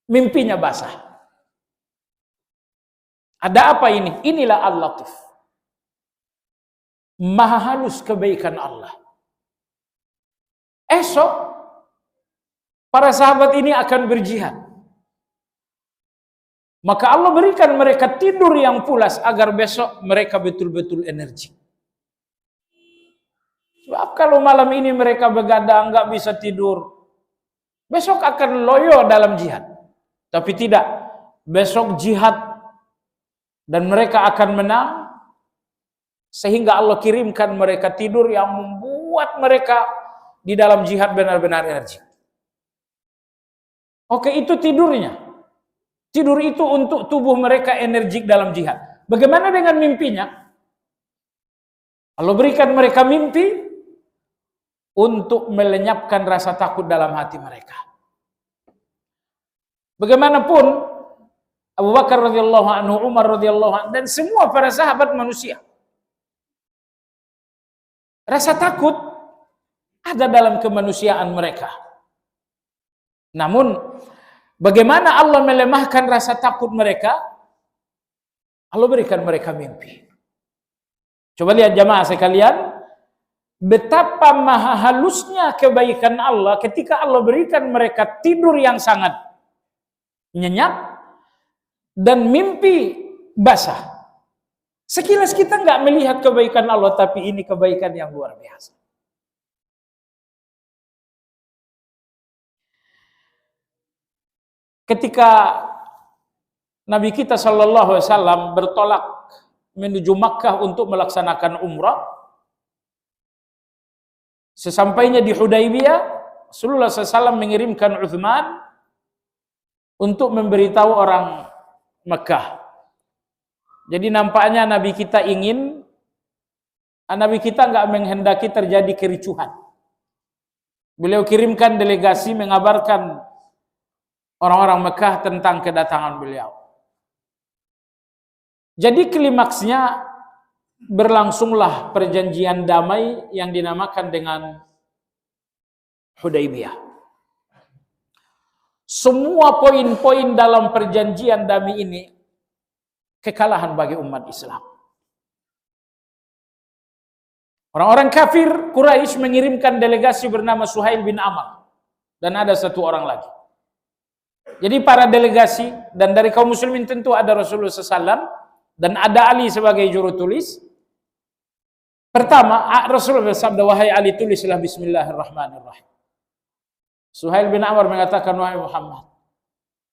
mimpinya basah. Ada apa ini? Inilah Al-Latif. Maha halus kebaikan Allah. Esok para sahabat ini akan berjihad. Maka Allah berikan mereka tidur yang pulas agar besok mereka betul-betul energi. Sebab kalau malam ini mereka begadang, nggak bisa tidur, besok akan loyo dalam jihad. Tapi tidak, besok jihad dan mereka akan menang, sehingga Allah kirimkan mereka tidur yang membuat mereka di dalam jihad benar-benar energik. Oke, itu tidurnya. Tidur itu untuk tubuh mereka energik dalam jihad. Bagaimana dengan mimpinya? Allah berikan mereka mimpi untuk melenyapkan rasa takut dalam hati mereka. Bagaimanapun Abu Bakar radhiyallahu anhu, Umar radhiyallahu anhu, dan semua para sahabat manusia, rasa takut ada dalam kemanusiaan mereka. Namun bagaimana Allah melemahkan rasa takut mereka? Allah berikan mereka mimpi. Coba lihat jamaah sekalian, betapa maha halusnya kebaikan Allah ketika Allah berikan mereka tidur yang sangat nyenyak dan mimpi basah. Sekilas kita nggak melihat kebaikan Allah, tapi ini kebaikan yang luar biasa. Ketika Nabi kita Shallallahu Alaihi Wasallam bertolak menuju Makkah untuk melaksanakan umrah, sesampainya di Hudaybiyah, Rasulullah SAW mengirimkan Uthman untuk memberitahu orang Makkah. Jadi nampaknya Nabi kita nggak menghendaki terjadi kericuhan. Beliau kirimkan delegasi mengabarkan orang-orang Mekah tentang kedatangan beliau. Jadi klimaksnya berlangsunglah perjanjian damai yang dinamakan dengan Hudaybiyah. Semua poin-poin dalam perjanjian damai ini kekalahan bagi umat Islam. Orang-orang kafir Quraisy mengirimkan delegasi bernama Suhail bin Amr, dan ada satu orang lagi. Jadi para delegasi, dan dari kaum muslimin tentu ada Rasulullah SAW dan ada Ali sebagai juru tulis. Pertama, Rasulullah bersabda, wahai Ali, tulislah Bismillahirrahmanirrahim. Suhail bin Amr mengatakan, wahai Muhammad,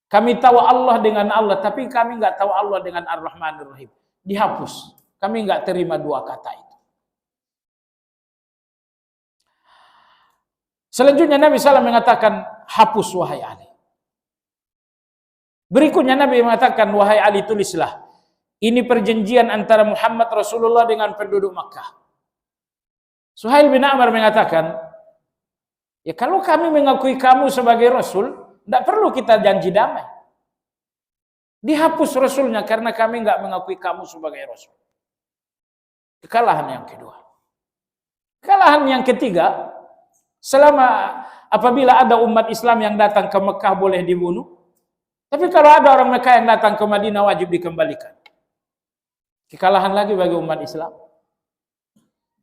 kami tahu Allah dengan Allah, tapi kami nggak tahu Allah dengan Ar-Rahmanir-Rahim. Dihapus. Kami nggak terima dua kata itu. Selanjutnya Nabi SAW mengatakan, hapus wahai Ali. Berikutnya Nabi mengatakan, wahai Ali, tulislah, ini perjanjian antara Muhammad Rasulullah dengan penduduk Makkah. Suhail bin Amr mengatakan, ya kalau kami mengakui kamu sebagai Rasul, tidak perlu kita janji damai. Dihapus Rasulnya karena kami nggak mengakui kamu sebagai Rasul. Kekalahan yang kedua. Kekalahan yang ketiga, apabila ada umat Islam yang datang ke Mekah boleh dibunuh, tapi kalau ada orang Mekah yang datang ke Madinah wajib dikembalikan. Kekalahan lagi bagi umat Islam.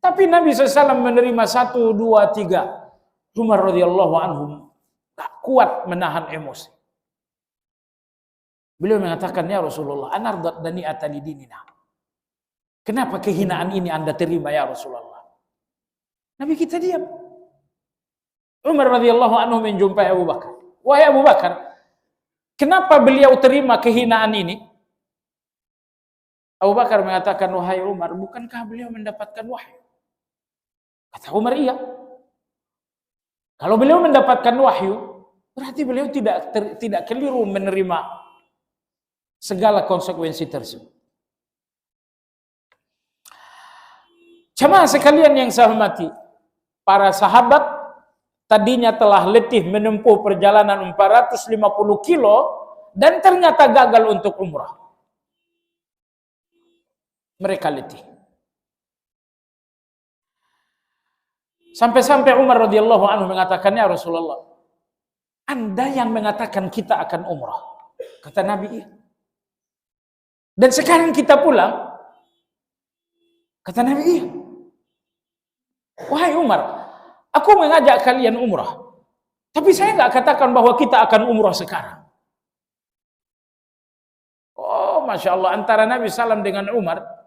Tapi Nabi SAW menerima 1, 2, 3. Umar radhiyallahu anhu tak kuat menahan emosi. Beliau mengatakan, ya Rasulullah, anardat dani'ata lidinina. Kenapa kehinaan ini Anda terima ya Rasulullah? Nabi kita diam. Umar radhiyallahu anhu menjumpai Abu Bakar. Wahai Abu Bakar, kenapa beliau terima kehinaan ini? Abu Bakar mengatakan, wahai Umar, bukankah beliau mendapatkan wahyu? Kata Umar, iya. Kalau beliau mendapatkan wahyu, berarti beliau tidak keliru menerima segala konsekuensi tersebut. Jemaah sekalian yang saya hormati, para sahabat tadinya telah letih menempuh perjalanan 450 kilo dan ternyata gagal untuk umrah. Mereka letih. Sampai-sampai Umar radhiyallahu anhu mengatakan, ya Rasulullah, Anda yang mengatakan kita akan umrah. Kata Nabi, iya. Dan sekarang kita pulang. Kata Nabi, iya. Wahai Umar, aku mengajak kalian umrah. Tapi saya nggak katakan bahwa kita akan umrah sekarang. Oh, Masya Allah, antara Nabi SAW dengan Umar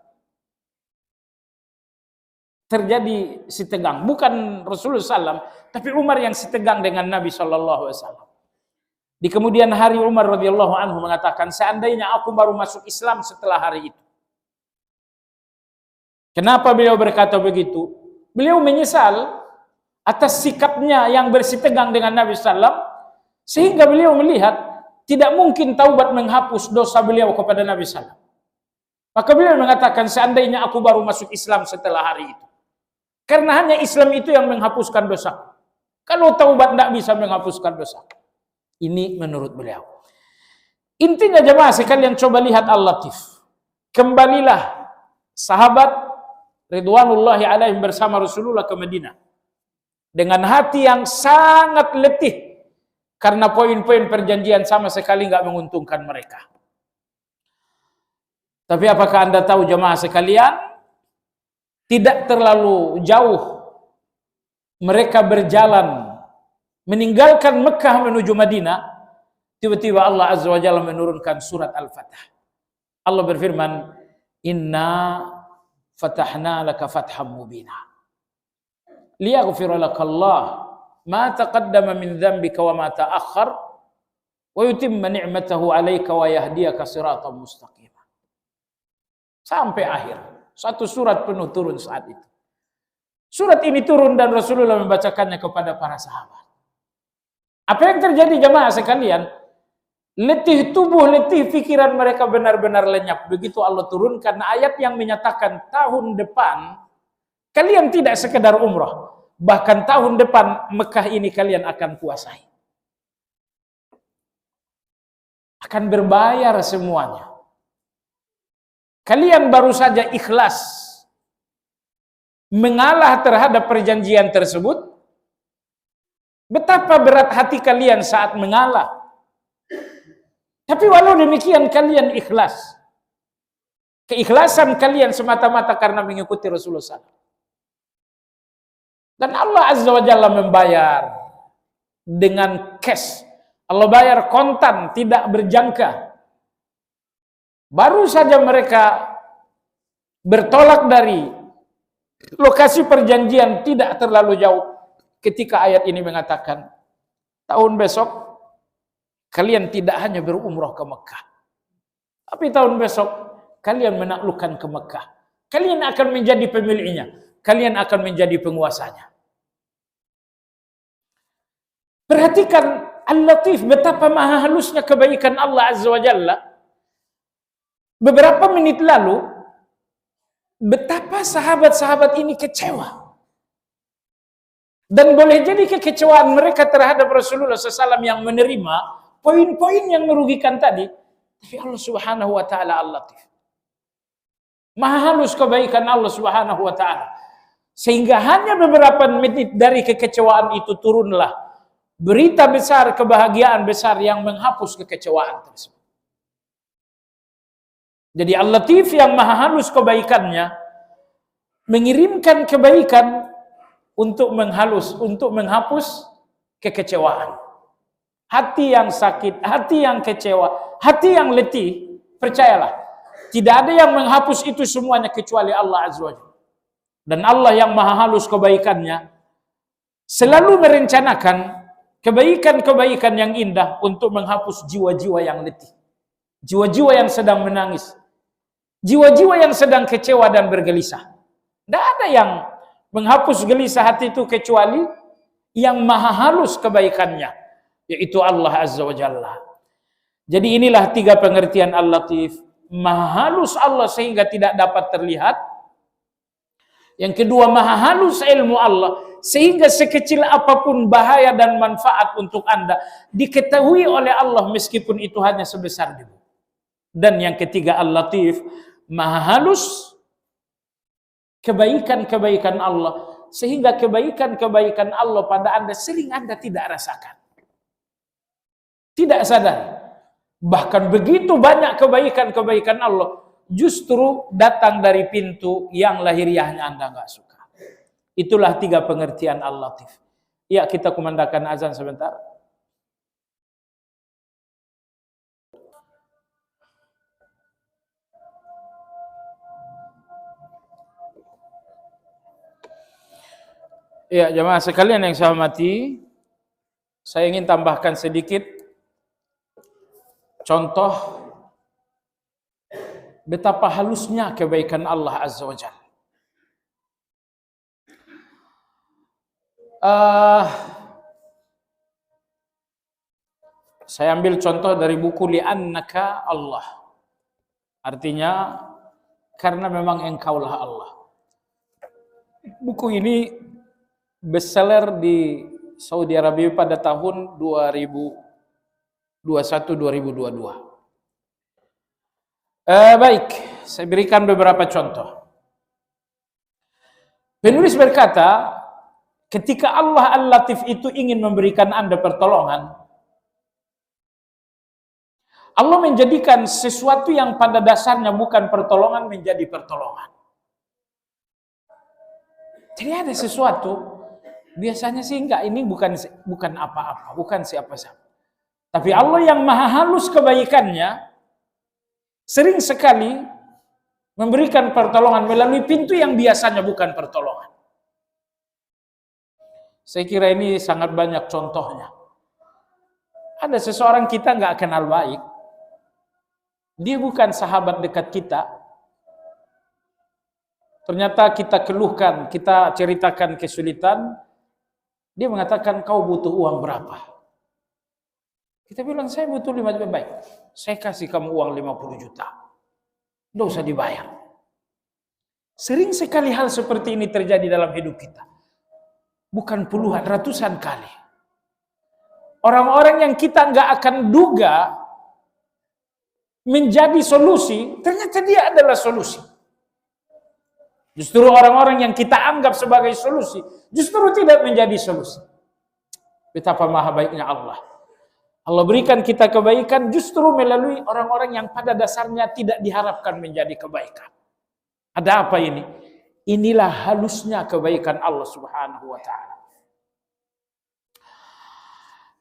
terjadi si tegang. Bukan Rasulullah SAW, tapi Umar yang si tegang dengan Nabi SAW. Di kemudian hari Umar radhiyallahu anhu mengatakan, seandainya aku baru masuk Islam setelah hari itu. Kenapa beliau berkata begitu? Beliau menyesal atas sikapnya yang bersitegang dengan Nabi SAW, sehingga beliau melihat tidak mungkin taubat menghapus dosa beliau kepada Nabi SAW. Maka beliau mengatakan, seandainya aku baru masuk Islam setelah hari itu. Karena hanya Islam itu yang menghapuskan dosa. Kalau taubat tidak bisa menghapuskan dosa. Ini menurut beliau. Intinya jemaah sekalian, coba lihat Al-Latif. Kembalilah sahabat ridwanullahi alaihim bersama Rasulullah ke Madinah dengan hati yang sangat letih karena poin-poin perjanjian sama sekali nggak menguntungkan mereka. Tapi apakah Anda tahu jemaah sekalian, tidak terlalu jauh mereka berjalan meninggalkan Mekah menuju Madinah, tiba-tiba Allah Azza wa Jalla menurunkan surat Al-Fatah. Allah berfirman, "Inna fatahna laka fatham mubina liyaghfira lakallah ma taqaddama min dhanbika wa ma ta'akhkhar wa yutimma ni'matahu 'alaika wa yahdiyaka siratan mustaqima." Sampai akhir. Satu surat penuh turun saat itu. Surat ini turun dan Rasulullah membacakannya kepada para sahabat. Apa yang terjadi jemaah sekalian? Letih tubuh, letih pikiran mereka benar-benar lenyap. Begitu Allah turunkan ayat yang menyatakan tahun depan kalian tidak sekedar umrah, bahkan tahun depan Mekah ini kalian akan kuasai. Akan berbayar semuanya. Kalian baru saja ikhlas mengalah terhadap perjanjian tersebut. Betapa berat hati kalian saat mengalah. Tapi walau demikian kalian ikhlas. Keikhlasan kalian semata-mata karena mengikuti Rasulullah SAW. Dan Allah Azza wa Jalla membayar dengan cash. Allah bayar kontan, tidak berjangka. Baru saja mereka bertolak dari lokasi perjanjian tidak terlalu jauh ketika ayat ini mengatakan, tahun besok kalian tidak hanya berumrah ke Mekah, tapi tahun besok kalian menaklukkan ke Mekah. Kalian akan menjadi pemiliknya, kalian akan menjadi penguasanya. Perhatikan Al-Latif, betapa maha halusnya kebaikan Allah Azza wa Jalla. Beberapa menit lalu, betapa sahabat-sahabat ini kecewa. Dan boleh jadi kekecewaan mereka terhadap Rasulullah SAW yang menerima poin-poin yang merugikan tadi. Tapi Allah Subhanahu wa Ta'ala Al-Latif. Maha halus kebaikan Allah Subhanahu wa Ta'ala. Sehingga hanya beberapa menit dari kekecewaan itu turunlah berita besar, kebahagiaan besar yang menghapus kekecewaan tersebut. Jadi Al-Latif yang maha halus kebaikannya mengirimkan kebaikan untuk menghapus kekecewaan. Hati yang sakit, hati yang kecewa, hati yang letih, percayalah, tidak ada yang menghapus itu semuanya kecuali Allah Azza wa Jalla. Dan Allah yang maha halus kebaikannya selalu merencanakan kebaikan-kebaikan yang indah untuk menghapus jiwa-jiwa yang letih, jiwa-jiwa yang sedang menangis, jiwa-jiwa yang sedang kecewa dan bergelisah. Tidak ada yang menghapus gelisah hati itu kecuali yang maha halus kebaikannya, yaitu Allah Azza wa Jalla. Jadi inilah tiga pengertian Al-Latif. Maha halus Allah sehingga tidak dapat terlihat. Yang kedua, maha halus ilmu Allah sehingga sekecil apapun bahaya dan manfaat untuk Anda diketahui oleh Allah meskipun itu hanya sebesar debu. Dan yang ketiga, Al-Latif, maha halus kebaikan-kebaikan Allah sehingga kebaikan-kebaikan Allah pada Anda sering Anda tidak rasakan, tidak sadar. Bahkan begitu banyak kebaikan-kebaikan Allah justru datang dari pintu yang lahiriahnya Anda nggak suka. Itulah tiga pengertian Al-Latif. Ya, kita kumandangkan azan sebentar. Ya, jemaah sekalian yang saya hormati, saya ingin tambahkan sedikit contoh betapa halusnya kebaikan Allah Azza wa Jalla. Saya ambil contoh dari buku Li'annaka Allah. Artinya karena memang engkaulah Allah. Buku ini bestseller di Saudi Arabia pada tahun 2021-2022. Baik, saya berikan beberapa contoh. Penulis berkata, ketika Allah Al-Latif itu ingin memberikan Anda pertolongan, Allah menjadikan sesuatu yang pada dasarnya bukan pertolongan menjadi pertolongan. Jadi ada sesuatu, biasanya sih enggak, ini bukan apa-apa, bukan siapa-siapa. Tapi Allah yang maha halus kebaikannya, sering sekali memberikan pertolongan melalui pintu yang biasanya bukan pertolongan. Saya kira ini sangat banyak contohnya. Ada seseorang kita nggak kenal baik, dia bukan sahabat dekat kita. Ternyata kita keluhkan, kita ceritakan kesulitan, dia mengatakan kau butuh uang berapa? Kita bilang saya butuh 5 juta, baik. Saya kasih kamu uang 50 juta. Tidak usah dibayar. Sering sekali hal seperti ini terjadi dalam hidup kita. Bukan puluhan, ratusan kali. Orang-orang yang kita nggak akan duga menjadi solusi, ternyata dia adalah solusi. Justru orang-orang yang kita anggap sebagai solusi, justru tidak menjadi solusi. Betapa maha baiknya Allah. Allah berikan kita kebaikan justru melalui orang-orang yang pada dasarnya tidak diharapkan menjadi kebaikan. Ada apa ini? Inilah halusnya kebaikan Allah Subhanahu wa ta'ala.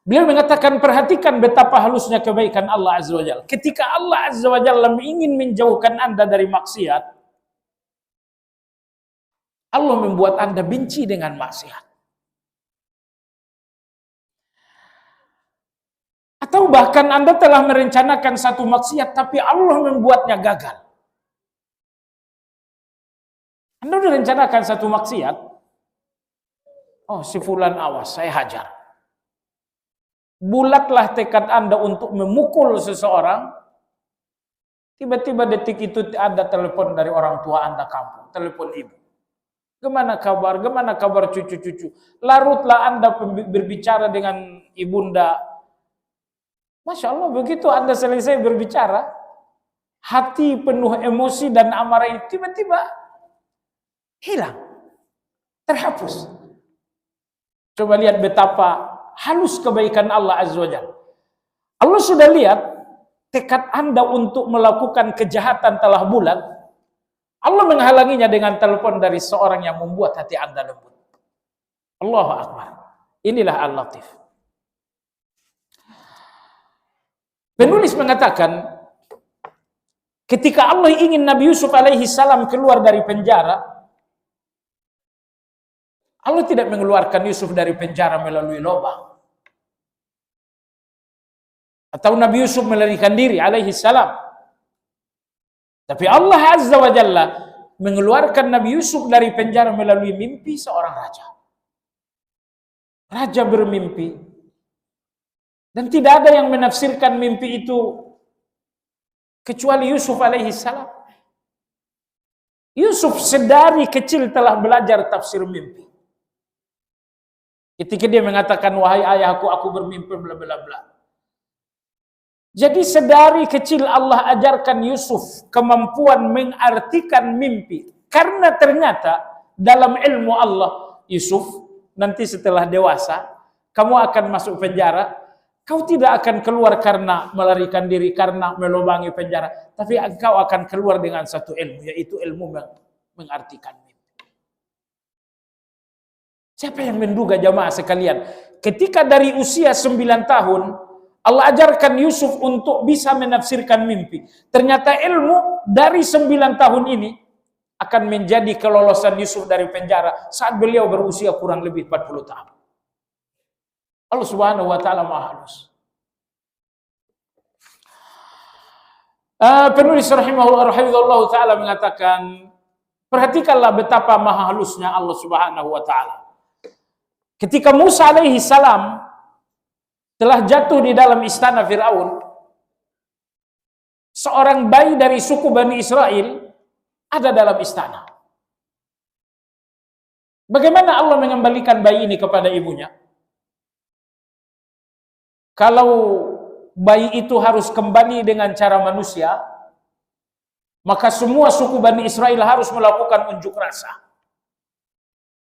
Beliau mengatakan, perhatikan betapa halusnya kebaikan Allah Azza wa Jalla. Ketika Allah Azza wa Jalla ingin menjauhkan Anda dari maksiat, Allah membuat Anda benci dengan maksiat. Atau bahkan Anda telah merencanakan satu maksiat, tapi Allah membuatnya gagal. Anda sudah rencanakan satu maksiat, oh si fulan awas, saya hajar. Bulatlah tekad Anda untuk memukul seseorang, tiba-tiba detik itu ada telepon dari orang tua Anda kampung, telepon ibu. Gimana kabar? Gimana kabar cucu-cucu? Larutlah Anda berbicara dengan ibunda. Masya Allah, begitu Anda selesai berbicara, hati penuh emosi dan amarah itu tiba-tiba hilang, terhapus. Coba lihat betapa halus kebaikan Allah Azza wa Jalla. Allah sudah lihat tekad Anda untuk melakukan kejahatan telah bulat. Allah menghalanginya dengan telepon dari seorang yang membuat hati Anda lembut. Allahu Akbar. Inilah Al-Latif. Penulis mengatakan, ketika Allah ingin Nabi Yusuf alaihi salam keluar dari penjara, Allah tidak mengeluarkan Yusuf dari penjara melalui lubang. Atau Nabi Yusuf melarikan diri alaihi salam. Tapi Allah Azza wa Jalla mengeluarkan Nabi Yusuf dari penjara melalui mimpi seorang raja. Raja bermimpi. Dan tidak ada yang menafsirkan mimpi itu kecuali Yusuf alaihi salam. Yusuf sedari kecil telah belajar tafsir mimpi. Ketika dia mengatakan, wahai ayahku, aku bermimpi bla bla bla. Jadi sedari kecil Allah ajarkan Yusuf kemampuan mengartikan mimpi. Karena ternyata dalam ilmu Allah, Yusuf, nanti setelah dewasa, kamu akan masuk penjara. Kau tidak akan keluar karena melarikan diri, karena melubangi penjara. Tapi engkau akan keluar dengan satu ilmu, yaitu ilmu mengartikan mimpi. Siapa yang menduga jamaah sekalian? Ketika dari usia 9 tahun, Allah ajarkan Yusuf untuk bisa menafsirkan mimpi. Ternyata ilmu dari 9 tahun ini akan menjadi kelolosan Yusuf dari penjara saat beliau berusia kurang lebih 40 tahun. Allah Subhanahu wa ta'ala maha halus. Penulis rahimahullah taala mengatakan, perhatikanlah betapa maha halusnya Allah Subhanahu wa taala. Ketika Musa alaihi salam telah jatuh di dalam istana Firaun, seorang bayi dari suku Bani Israel ada dalam istana. Bagaimana Allah mengembalikan bayi ini kepada ibunya? Kalau bayi itu harus kembali dengan cara manusia, maka semua suku Bani Israel harus melakukan unjuk rasa,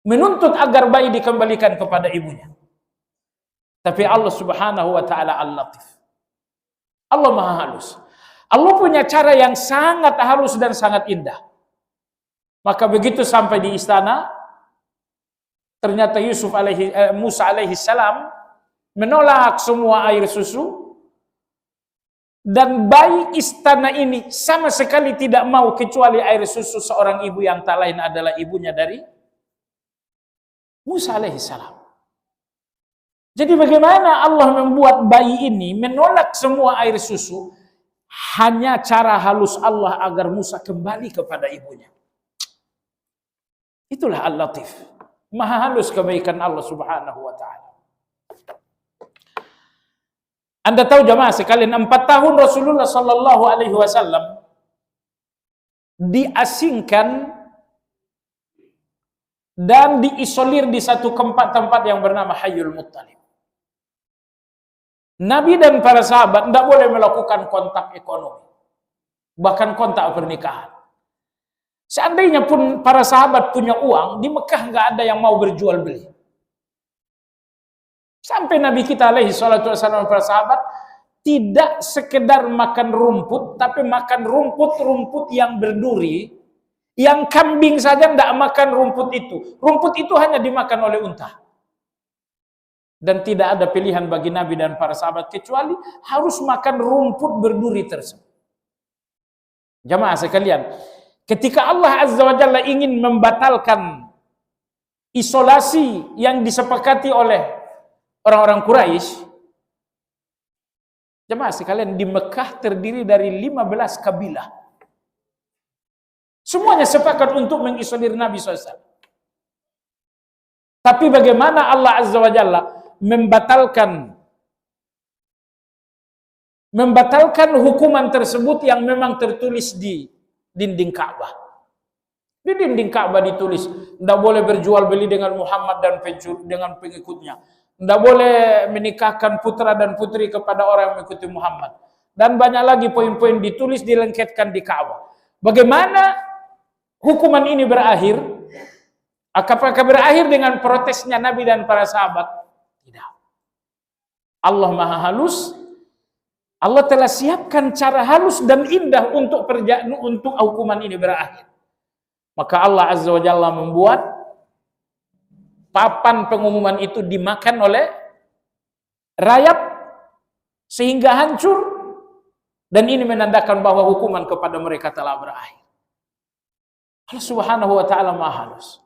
menuntut agar bayi dikembalikan kepada ibunya. Tapi Allah Subhanahu wa taala Al-Latif. Allah Maha Halus. Allah punya cara yang sangat halus dan sangat indah. Maka begitu sampai di istana, ternyata Musa alaihi salam menolak semua air susu, dan bayi istana ini sama sekali tidak mau kecuali air susu seorang ibu yang tak lain adalah ibunya dari Musa alaihi salam. Jadi bagaimana Allah membuat bayi ini menolak semua air susu? Hanya cara halus Allah agar Musa kembali kepada ibunya. Itulah Al-Latif. Maha halus kebaikan Allah Subhanahu wa ta'ala. Anda tahu jamaah sekalian, 4 tahun Rasulullah sallallahu alaihi wasallam diasingkan dan diisolir di satu tempat yang bernama Hayyul Muttalib. Nabi dan para sahabat tidak boleh melakukan kontak ekonomi, bahkan kontak pernikahan. Seandainya pun para sahabat punya uang, di Mekah nggak ada yang mau berjual beli. Sampai Nabi kita alaihi salatu wasallam para sahabat tidak sekedar makan rumput, tapi makan rumput-rumput yang berduri, yang kambing saja tidak makan rumput itu. Rumput itu hanya dimakan oleh unta. Dan tidak ada pilihan bagi Nabi dan para sahabat kecuali harus makan rumput berduri tersebut. Jamaah sekalian, ketika Allah Azza wa Jalla ingin membatalkan isolasi yang disepakati oleh orang-orang Quraisy, jamaah sekalian, di Mekah terdiri dari 15 kabilah. Semuanya sepakat untuk mengisolir Nabi SAW. Tapi bagaimana Allah Azza wa Jalla membatalkan hukuman tersebut yang memang tertulis di dinding Ka'bah. Di dinding Ka'bah ditulis, tidak boleh berjual beli dengan Muhammad dan dengan pengikutnya. Tidak boleh menikahkan putra dan putri kepada orang yang mengikuti Muhammad. Dan banyak lagi poin-poin ditulis, dilengketkan di Ka'bah. Bagaimana hukuman ini berakhir? Apakah berakhir dengan protesnya Nabi dan para sahabat? Tidak. Allah Maha Halus. Allah telah siapkan cara halus dan indah untuk hukuman ini berakhir. Maka Allah Azza wa Jalla membuat papan pengumuman itu dimakan oleh rayap sehingga hancur, dan ini menandakan bahwa hukuman kepada mereka telah berakhir. Allah Subhanahu wa taala Maha Halus.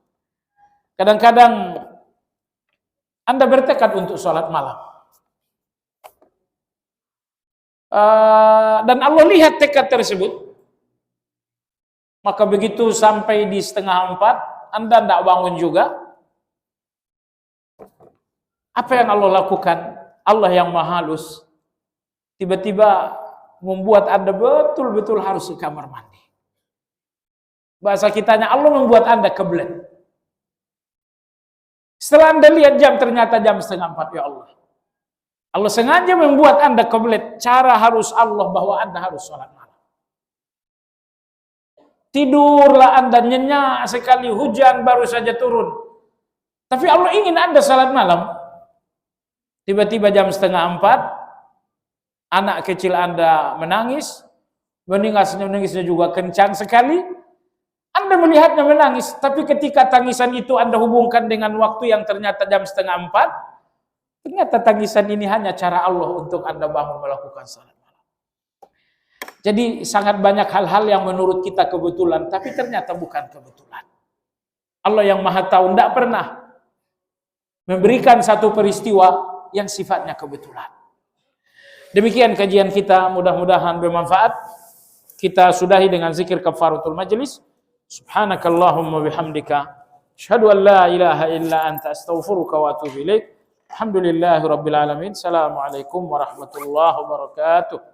Kadang-kadang Anda bertekad untuk sholat malam, dan Allah lihat tekad tersebut, maka begitu sampai di 3:30 Anda tidak bangun juga. Apa yang Allah lakukan? Allah yang Maha Halus tiba-tiba membuat Anda betul-betul harus ke kamar mandi. Bahasa kitanya, Allah membuat Anda kebelet. Setelah Anda lihat jam, ternyata jam 3:30, ya Allah. Allah sengaja membuat Anda kebelet. Cara harus Allah bahwa Anda harus sholat malam. Tidurlah Anda nyenyak sekali, hujan baru saja turun. Tapi Allah ingin Anda sholat malam. Tiba-tiba jam 3:30, anak kecil Anda menangis, menangisnya juga kencang sekali. Anda melihatnya menangis, tapi ketika tangisan itu Anda hubungkan dengan waktu yang ternyata jam 3:30, ternyata tangisan ini hanya cara Allah untuk Anda bangun melakukan salat malam. Jadi sangat banyak hal-hal yang menurut kita kebetulan, tapi ternyata bukan kebetulan. Allah yang Maha Tahu tidak pernah memberikan satu peristiwa yang sifatnya kebetulan. Demikian kajian kita, mudah-mudahan bermanfaat. kita sudahi dengan zikir kafaratul majlis. Subhanakallahumma bihamdika asyhadu an la ilaha illa anta astaghfiruka wa atubu ilaik. Alhamdulillahirabbil alamin. Assalamualaikum warahmatullahi wabarakatuh.